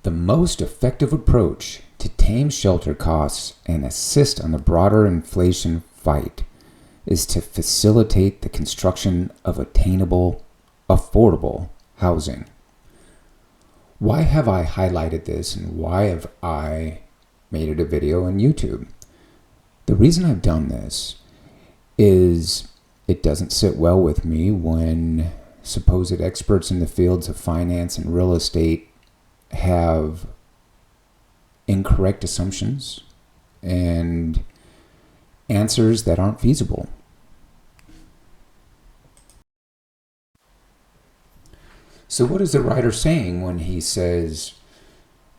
The most effective approach to tame shelter costs and assist on the broader inflation fight is to facilitate the construction of attainable, affordable housing. Why have I highlighted this and why have I made it a video on YouTube? The reason I've done this is it doesn't sit well with me when supposed experts in the fields of finance and real estate have incorrect assumptions and answers that aren't feasible. So what is the writer saying when he says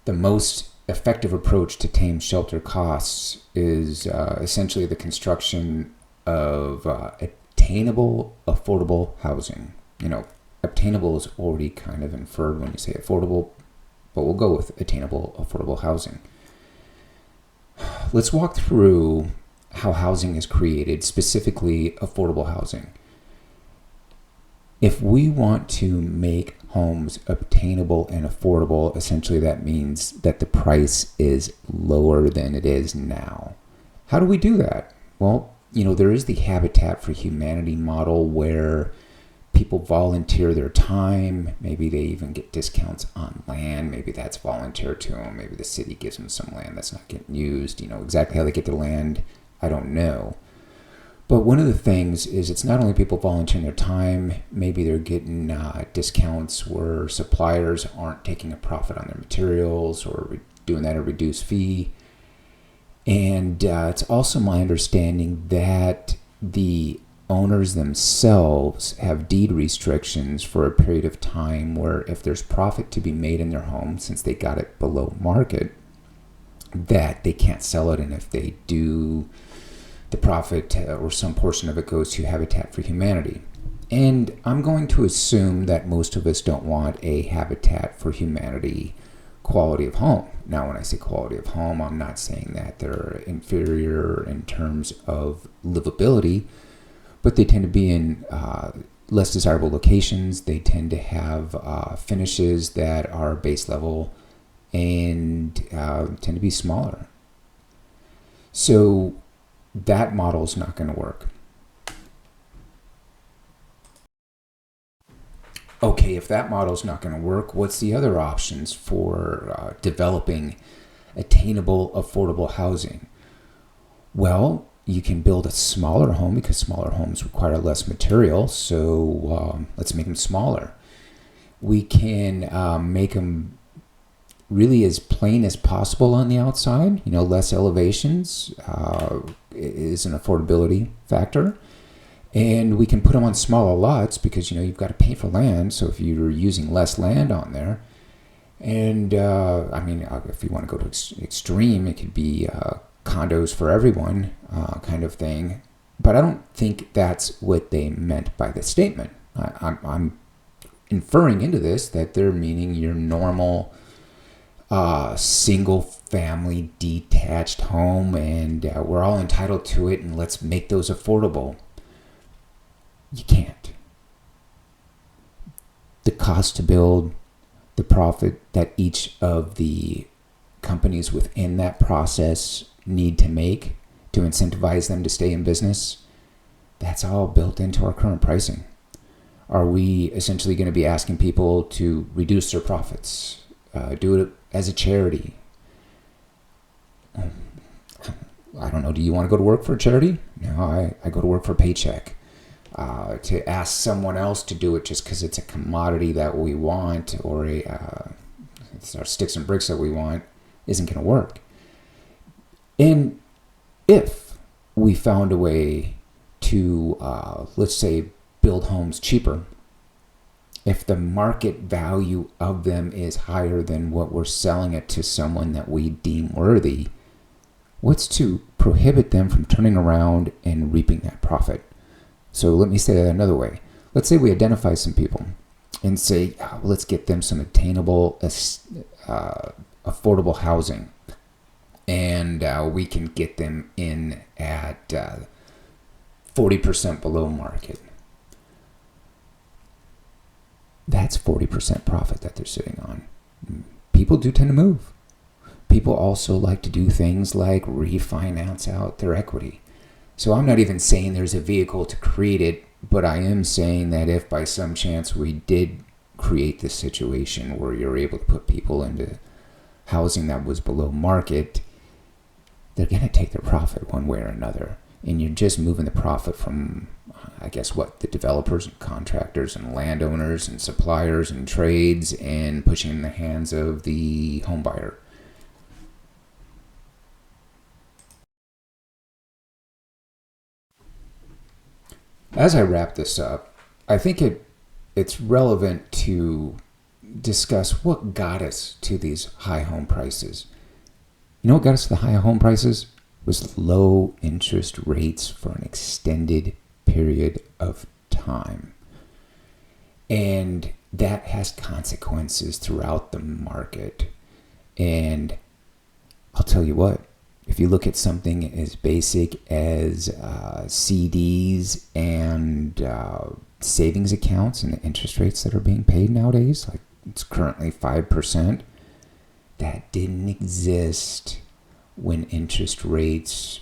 the most effective approach to tame shelter costs is essentially the construction of attainable, affordable housing? You know, obtainable is already kind of inferred when you say affordable, but we'll go with attainable, affordable housing. Let's walk through how housing is created, specifically affordable housing. If we want to make homes obtainable and affordable, essentially that means that the price is lower than it is now. How do we do that? Well, there is the Habitat for Humanity model where people volunteer their time. Maybe they even get discounts on land. Maybe that's volunteer to them. Maybe the city gives them some land that's not getting used. Exactly how they get the land, I don't know. But one of the things is it's not only people volunteering their time, maybe they're getting discounts where suppliers aren't taking a profit on their materials or doing that at a reduced fee. And it's also my understanding that the owners themselves have deed restrictions for a period of time where if there's profit to be made in their home, since they got it below market, that they can't sell it. And if they do, the profit or some portion of it goes to Habitat for Humanity. And I'm going to assume that most of us don't want a Habitat for Humanity quality of home. Now, when I say quality of home, I'm not saying that they're inferior in terms of livability, but they tend to be in less desirable locations. They tend to have finishes that are base level and tend to be smaller. So that model is not going to work. Okay, if that model is not going to work, what's the other options for developing attainable, affordable housing? Well, you can build a smaller home because smaller homes require less material, so let's make them smaller. We can make them really as plain as possible on the outside. Less elevations is an affordability factor. And we can put them on smaller lots because, you've got to pay for land. So if you're using less land on there, and if you want to go to extreme, it could be condos for everyone kind of thing. But I don't think that's what they meant by the statement. I'm inferring into this that they're meaning your normal single family detached home, and we're all entitled to it, and let's make those affordable. You can't. The cost to build, the profit that each of the companies within that process need to make to incentivize them to stay in business, that's all built into our current pricing. Are we essentially going to be asking people to reduce their profits, do it as a charity? I don't know. Do you want to go to work for a charity? No, I go to work for a paycheck. To ask someone else to do it just because it's a commodity that we want, or it's our sticks and bricks that we want, isn't going to work. And if we found a way to, let's say, build homes cheaper, if the market value of them is higher than what we're selling it to someone that we deem worthy, what's to prohibit them from turning around and reaping that profit? So let me say that another way. Let's say we identify some people and say, let's get them some attainable, affordable housing. And we can get them in at 40% below market. That's 40% profit that they're sitting on. people do tend to move. People also like to do things like refinance out their equity. So I'm not even saying there's a vehicle to create it, but I am saying that if by some chance we did create this situation where you're able to put people into housing that was below market, they're going to take their profit one way or another. And you're just moving the profit from, I guess, the developers and contractors and landowners and suppliers and trades, and pushing in the hands of the home buyer. As I wrap this up, I think it's relevant to discuss what got us to these high home prices. You know what got us to the high home prices? Was low interest rates for an extended period of time. And that has consequences throughout the market. And I'll tell you what, if you look at something as basic as CDs and savings accounts and the interest rates that are being paid nowadays, like it's currently 5%, that didn't exist when interest rates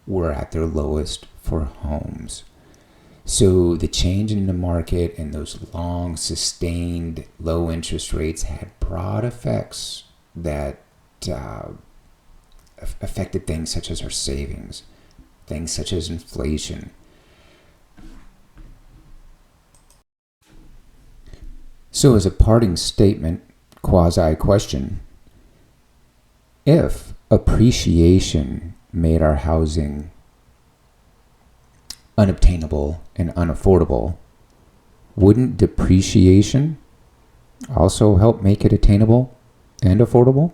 were at their lowest for homes. So the change in the market and those long sustained low interest rates had broad effects that affected things such as our savings, things such as inflation. So as a parting statement, quasi question, if appreciation made our housing unobtainable and unaffordable, wouldn't depreciation also help make it attainable and affordable?